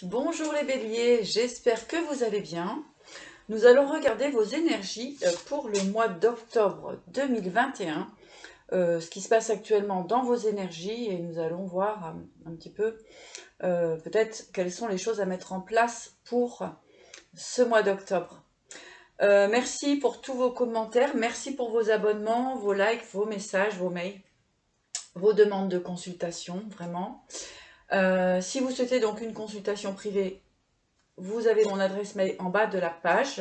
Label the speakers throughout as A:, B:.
A: Bonjour les béliers, j'espère que vous allez bien. Nous allons regarder vos énergies pour le mois d'octobre 2021, ce qui se passe actuellement dans vos énergies et nous allons voir un petit peu peut-être quelles sont les choses à mettre en place pour ce mois d'octobre. Merci pour tous vos commentaires, merci pour vos abonnements, vos likes, vos messages, vos mails, vos demandes de consultation, vraiment. Si vous souhaitez donc une consultation privée, vous avez mon adresse mail en bas de la page.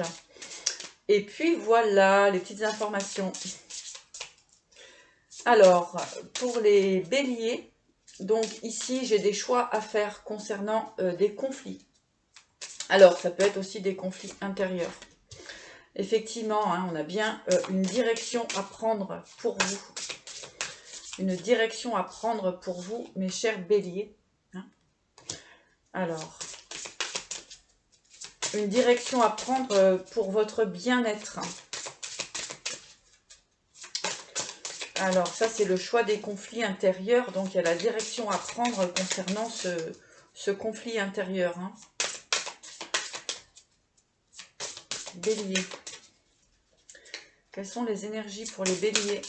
A: Et puis voilà les petites informations. Alors, pour les béliers, donc ici j'ai des choix à faire concernant des conflits. Alors, ça peut être aussi des conflits intérieurs. Effectivement, hein, on a bien une direction à prendre pour vous. Une direction à prendre pour vous, mes chers béliers. Hein. Alors, une direction à prendre pour votre bien-être. Alors ça c'est le choix des conflits intérieurs, donc il y a la direction à prendre concernant ce conflit intérieur. Hein. Bélier. Quelles sont les énergies pour les béliers?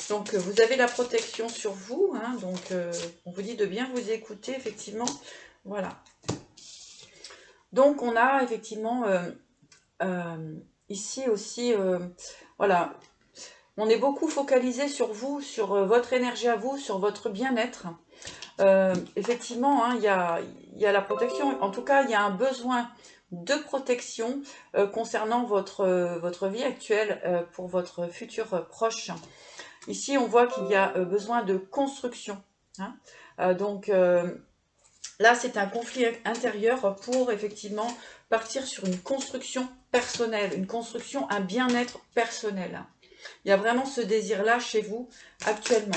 A: Donc vous avez la protection sur vous, hein, donc on vous dit de bien vous écouter, effectivement. Voilà. Donc on a effectivement ici aussi, voilà, on est beaucoup focalisé sur vous, sur votre énergie à vous, sur votre bien-être. Effectivement, hein, il y a la protection. En tout cas, il y a un besoin de protection concernant votre vie actuelle pour votre futur proche. Ici, on voit qu'il y a besoin de construction. Hein. Donc là, c'est un conflit intérieur pour effectivement partir sur une construction personnelle, une construction, un bien-être personnel. Il y a vraiment ce désir-là chez vous actuellement.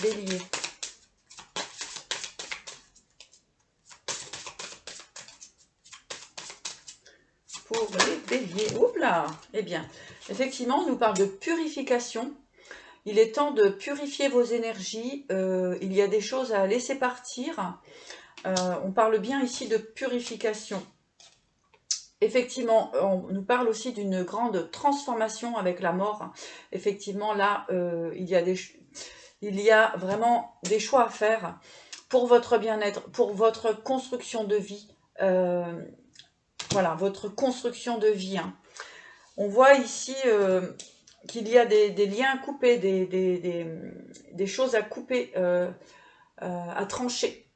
A: Bélier. Pour les béliers. Oups là. Eh bien, effectivement, on nous parle de purification. Il est temps de purifier vos énergies. Il y a des choses à laisser partir. On parle bien ici de purification. Effectivement, on nous parle aussi d'une grande transformation avec la mort. Effectivement, là, il y a vraiment des choix à faire pour votre bien-être, pour votre construction de vie. Voilà, votre construction de vie. Hein. On voit ici qu'il y a des liens à couper, des choses à couper, à trancher,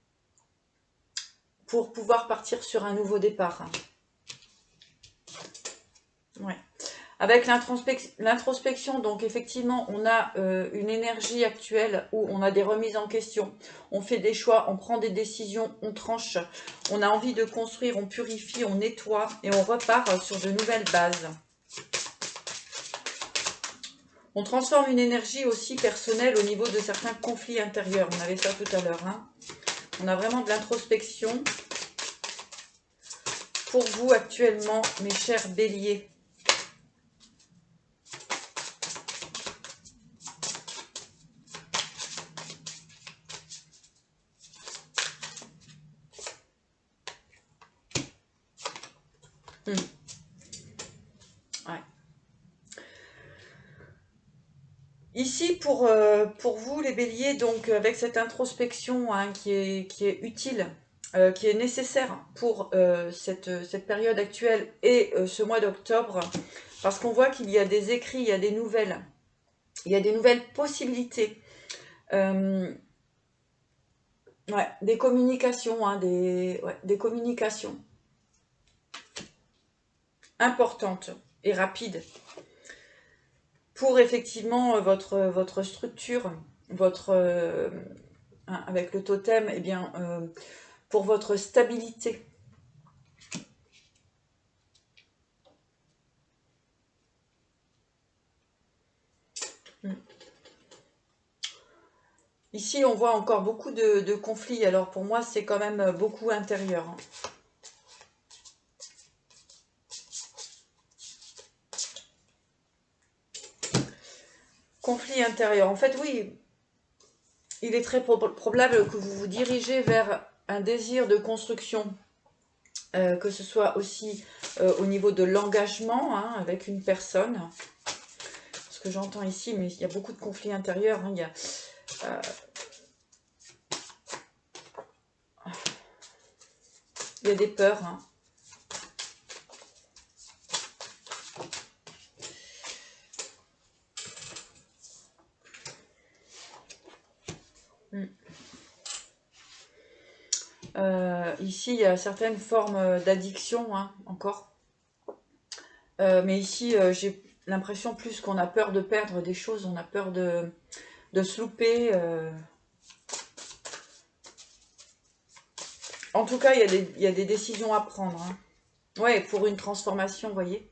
A: pour pouvoir partir sur un nouveau départ. Hein. Ouais. Avec l'introspection, donc effectivement, on a une énergie actuelle où on a des remises en question, on fait des choix, on prend des décisions, on tranche, on a envie de construire, on purifie, on nettoie et on repart sur de nouvelles bases. On transforme une énergie aussi personnelle au niveau de certains conflits intérieurs. On avait ça tout à l'heure. Hein. On a vraiment de l'introspection pour vous actuellement, mes chers béliers. Ouais. Ici, pour vous, les béliers, donc avec cette introspection hein, qui est utile, qui est nécessaire pour cette période actuelle et ce mois d'octobre, parce qu'on voit qu'il y a des écrits, il y a des nouvelles possibilités, ouais, des communications, hein, des communications importantes et rapides pour effectivement votre structure, avec le totem, eh bien, pour votre stabilité. Ici, on voit encore beaucoup de conflits. Alors, pour moi, c'est quand même beaucoup intérieur. Conflit intérieur. En fait, oui, il est très probable que vous vous dirigez vers un désir de construction, que ce soit aussi au niveau de l'engagement hein, avec une personne. Ce que j'entends ici, mais il y a beaucoup de conflits intérieurs. Hein, il y a des peurs. Hein. Ici, il y a certaines formes d'addiction, hein, encore. Mais ici, j'ai l'impression plus qu'on a peur de perdre des choses, on a peur de se louper. En tout cas, il y a des décisions à prendre. Hein. Ouais, pour une transformation, vous voyez.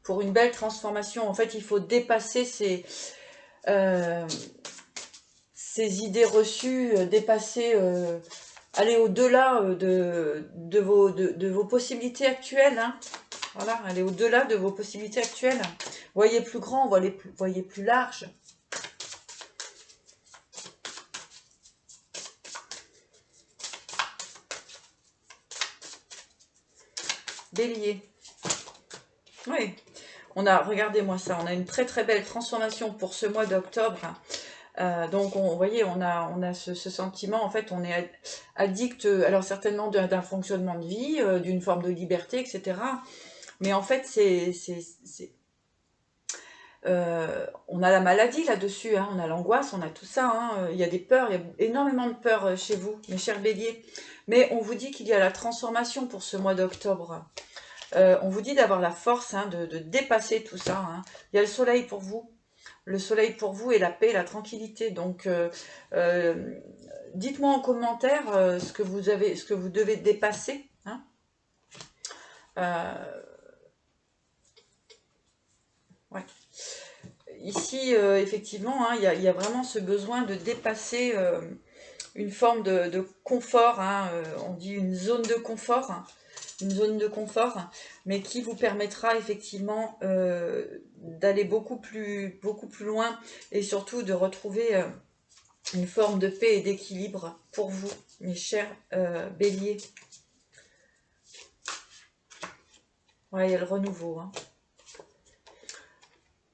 A: Pour une belle transformation, en fait, il faut dépasser ces idées reçues, dépasser, aller au-delà de vos possibilités actuelles. Hein. Voilà, aller au-delà de vos possibilités actuelles. Voyez plus grand, voyez plus large. Bélier. Oui, regardez-moi ça, on a une très très belle transformation pour ce mois d'octobre. Donc, vous voyez, on a ce sentiment, en fait, on est addict, alors certainement d'un fonctionnement de vie, d'une forme de liberté, etc. Mais en fait, on a la maladie là-dessus, hein, on a l'angoisse, on a tout ça. Hein, il y a des peurs, il y a énormément de peurs chez vous, mes chers béliers. Mais on vous dit qu'il y a la transformation pour ce mois d'octobre. On vous dit d'avoir la force hein, de dépasser tout ça. Hein. Il y a le soleil pour vous. Le soleil pour vous et la paix, la tranquillité. Donc, dites-moi en commentaire ce que vous devez dépasser. Hein. Ouais. Ici, effectivement, hein, il y a vraiment ce besoin de dépasser une forme de confort. Hein, on dit une zone de confort. Hein, une zone de confort, mais qui vous permettra effectivement d'aller beaucoup plus loin et surtout de retrouver une forme de paix et d'équilibre pour vous, mes chers béliers. Ouais, il y a le renouveau. Hein.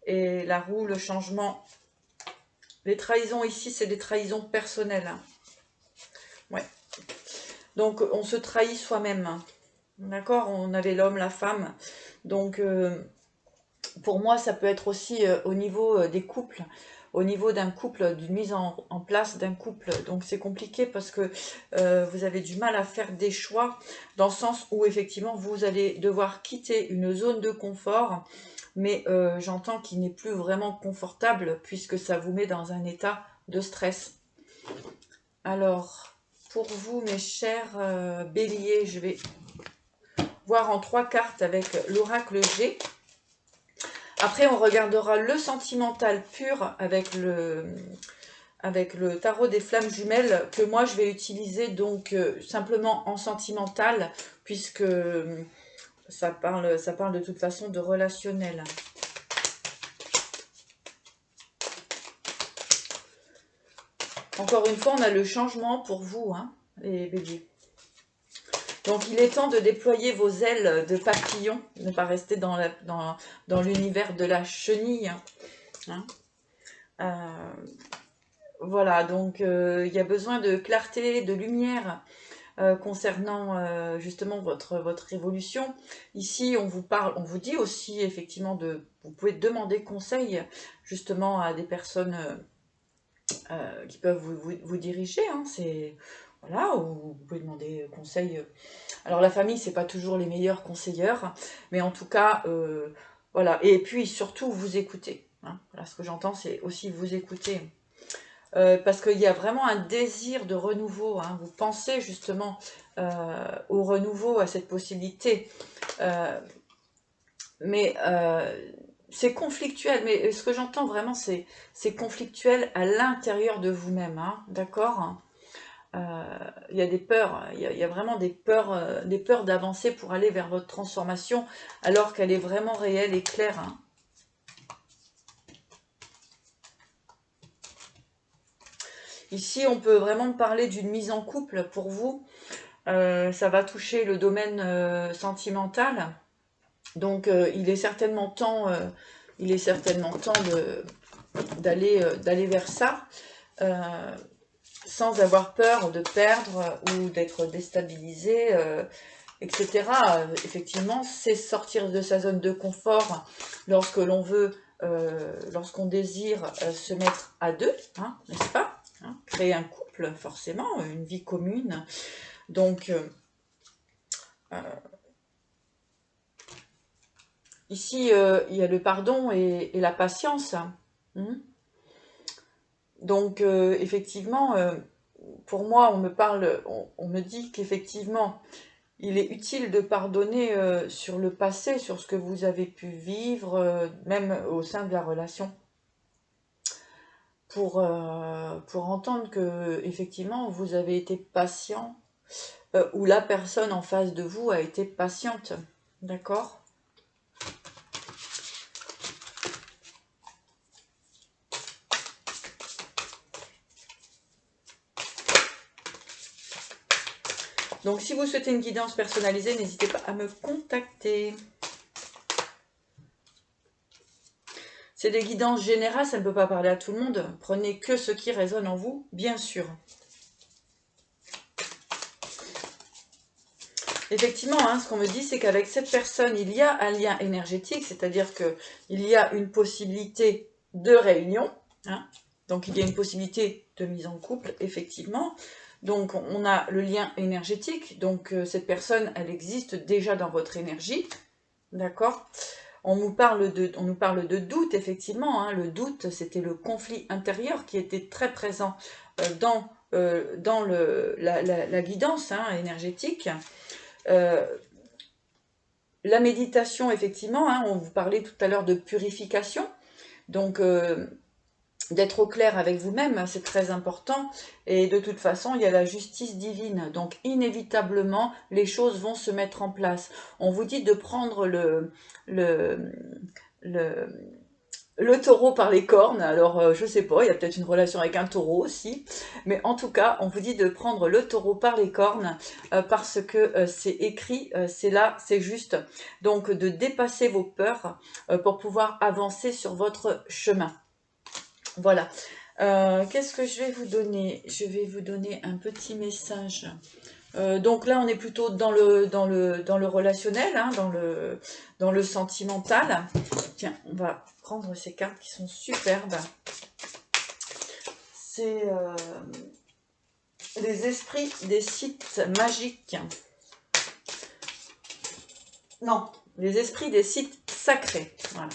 A: Et la roue, le changement. Les trahisons ici, c'est des trahisons personnelles. Hein. Ouais. Donc, on se trahit soi-même. Hein. D'accord? On avait l'homme, la femme. Donc, pour moi, ça peut être aussi au niveau des couples, au niveau d'un couple, d'une mise en place d'un couple. Donc c'est compliqué parce que vous avez du mal à faire des choix dans le sens où effectivement vous allez devoir quitter une zone de confort, mais j'entends qu'il n'est plus vraiment confortable puisque ça vous met dans un état de stress. Alors, pour vous mes chers béliers, je vais voir en 3 cartes avec l'oracle G. Après, on regardera le sentimental pur avec le tarot des flammes jumelles que moi, je vais utiliser donc simplement en sentimental puisque ça parle de toute façon de relationnel. Encore une fois, on a le changement pour vous, hein, les béliers. Donc, il est temps de déployer vos ailes de papillon, ne pas rester dans l'univers de la chenille. Hein. Voilà, donc il y a besoin de clarté, de lumière concernant justement votre évolution. Ici, on vous dit aussi effectivement vous pouvez demander conseil justement à des personnes qui peuvent vous diriger. Hein, voilà, ou vous pouvez demander conseil. Alors la famille, c'est pas toujours les meilleurs conseilleurs, mais en tout cas, voilà. Et puis surtout, vous écoutez. Hein. Voilà, ce que j'entends, c'est aussi vous écouter. Parce qu'il y a vraiment un désir de renouveau. Hein. Vous pensez justement au renouveau, à cette possibilité. Mais c'est conflictuel. Mais ce que j'entends vraiment, c'est conflictuel à l'intérieur de vous-même. Hein. D'accord ? Il y a des peurs, il y a vraiment des peurs d'avancer pour aller vers votre transformation, alors qu'elle est vraiment réelle et claire. Hein. Ici, on peut vraiment parler d'une mise en couple pour vous. Ça va toucher le domaine sentimental. Donc, il est certainement temps d'aller vers ça, sans avoir peur de perdre ou d'être déstabilisé, etc. Effectivement, c'est sortir de sa zone de confort lorsque l'on veut, lorsqu'on désire se mettre à deux, hein, n'est-ce pas? Hein, créer un couple, forcément, une vie commune. Donc, ici, il y a le pardon et la patience. Hein. Donc, effectivement, pour moi, on me dit qu'effectivement, il est utile de pardonner sur le passé, sur ce que vous avez pu vivre, même au sein de la relation, pour entendre que effectivement vous avez été patient, ou la personne en face de vous a été patiente, d'accord? Donc si vous souhaitez une guidance personnalisée, n'hésitez pas à me contacter. C'est des guidances générales, ça ne peut pas parler à tout le monde. Prenez que ce qui résonne en vous, bien sûr. Effectivement, hein, ce qu'on me dit, c'est qu'avec cette personne, il y a un lien énergétique, c'est-à-dire qu'il y a une possibilité de réunion, hein, donc il y a une possibilité de mise en couple, effectivement. Donc on a le lien énergétique, donc cette personne, elle existe déjà dans votre énergie, d'accord? On nous parle de doute, effectivement, hein, le doute, c'était le conflit intérieur qui était très présent dans la guidance hein, énergétique. La méditation, effectivement, hein, on vous parlait tout à l'heure de purification, donc d'être au clair avec vous-même, c'est très important, et de toute façon, il y a la justice divine, donc inévitablement, les choses vont se mettre en place. On vous dit de prendre le taureau par les cornes, alors je sais pas, il y a peut-être une relation avec un taureau aussi, mais en tout cas, on vous dit de prendre le taureau par les cornes parce que c'est écrit, c'est là, c'est juste. Donc de dépasser vos peurs pour pouvoir avancer sur votre chemin. Voilà. Qu'est-ce que je vais vous donner? Je vais vous donner un petit message. Donc là, on est plutôt dans le relationnel, hein, dans le sentimental. Tiens, on va prendre ces cartes qui sont superbes. C'est les esprits des sites magiques. Non, les esprits des sites sacrés. Voilà.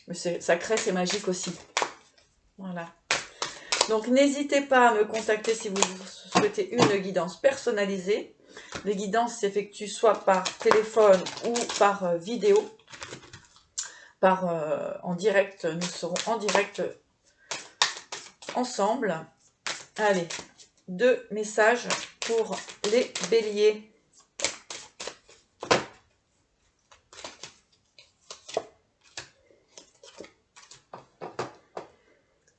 A: Mais c'est sacré, c'est magique aussi. Voilà. Donc n'hésitez pas à me contacter si vous souhaitez une guidance personnalisée. Les guidances s'effectuent soit par téléphone ou par vidéo. En direct, nous serons en direct ensemble. Allez, 2 messages pour les béliers.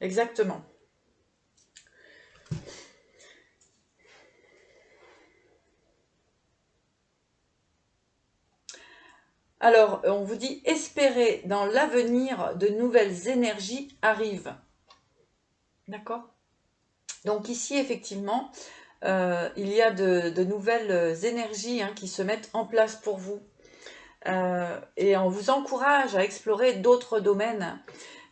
A: Exactement. Alors, on vous dit, espérez dans l'avenir, de nouvelles énergies arrivent. D'accord? Donc ici, effectivement, il y a de nouvelles énergies hein, qui se mettent en place pour vous. Et on vous encourage à explorer d'autres domaines.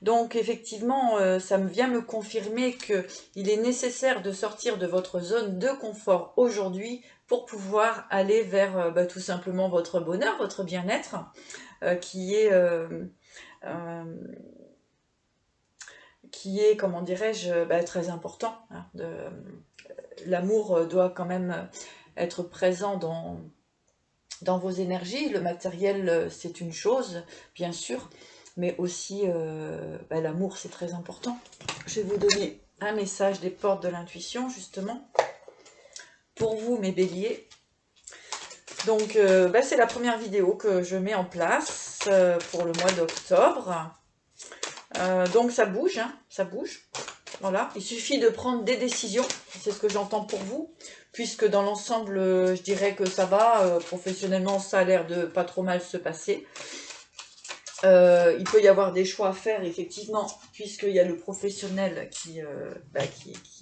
A: Donc effectivement, ça vient me confirmer qu'il est nécessaire de sortir de votre zone de confort aujourd'hui pour pouvoir aller vers tout simplement votre bonheur, votre bien-être, qui est, comment dirais-je, très important. Hein, l'amour doit quand même être présent dans vos énergies. Le matériel, c'est une chose, bien sûr, mais aussi l'amour, c'est très important. Je vais vous donner un message des portes de l'intuition, justement, pour vous, mes béliers. Donc, c'est la première vidéo que je mets en place pour le mois d'octobre. Donc, ça bouge, hein, ça bouge. Voilà, il suffit de prendre des décisions, c'est ce que j'entends pour vous, puisque dans l'ensemble, je dirais que ça va, professionnellement, ça a l'air de pas trop mal se passer. Il peut y avoir des choix à faire, effectivement, puisqu'il y a le professionnel qui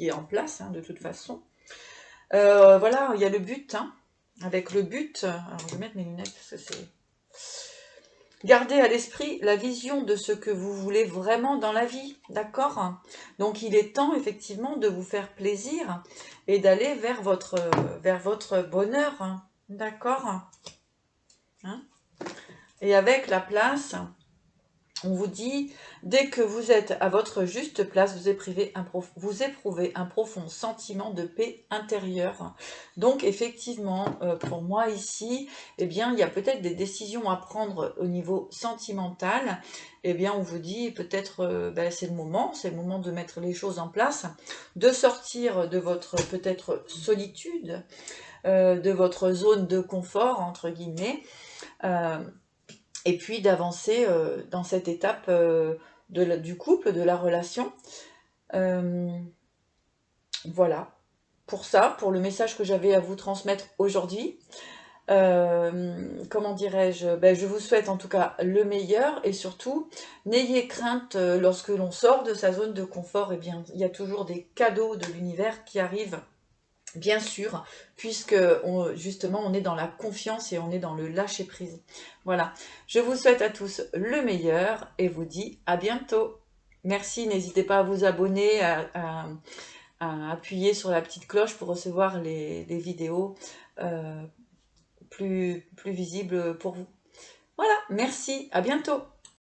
A: est en place, hein, de toute façon. Voilà, il y a le but, hein, avec le but, alors je vais mettre mes lunettes parce que c'est... Gardez à l'esprit la vision de ce que vous voulez vraiment dans la vie, d'accord? Donc il est temps effectivement de vous faire plaisir et d'aller vers votre bonheur, hein, d'accord? Hein. Et avec la place, on vous dit, dès que vous êtes à votre juste place, vous éprouvez un profond sentiment de paix intérieure. Donc effectivement, pour moi ici, eh bien, il y a peut-être des décisions à prendre au niveau sentimental. Eh bien, on vous dit peut-être, c'est le moment de mettre les choses en place, de sortir de votre peut-être solitude, de votre zone de confort, entre guillemets, et puis d'avancer dans cette étape du couple, de la relation. Voilà, pour ça, pour le message que j'avais à vous transmettre aujourd'hui. Comment dirais-je, je vous souhaite en tout cas le meilleur et surtout, n'ayez crainte lorsque l'on sort de sa zone de confort, eh bien, il y a toujours des cadeaux de l'univers qui arrivent. Bien sûr, puisque justement on est dans la confiance et on est dans le lâcher prise. Voilà, je vous souhaite à tous le meilleur et vous dis à bientôt. Merci, n'hésitez pas à vous abonner, à appuyer sur la petite cloche pour recevoir les vidéos plus visibles pour vous. Voilà, merci, à bientôt.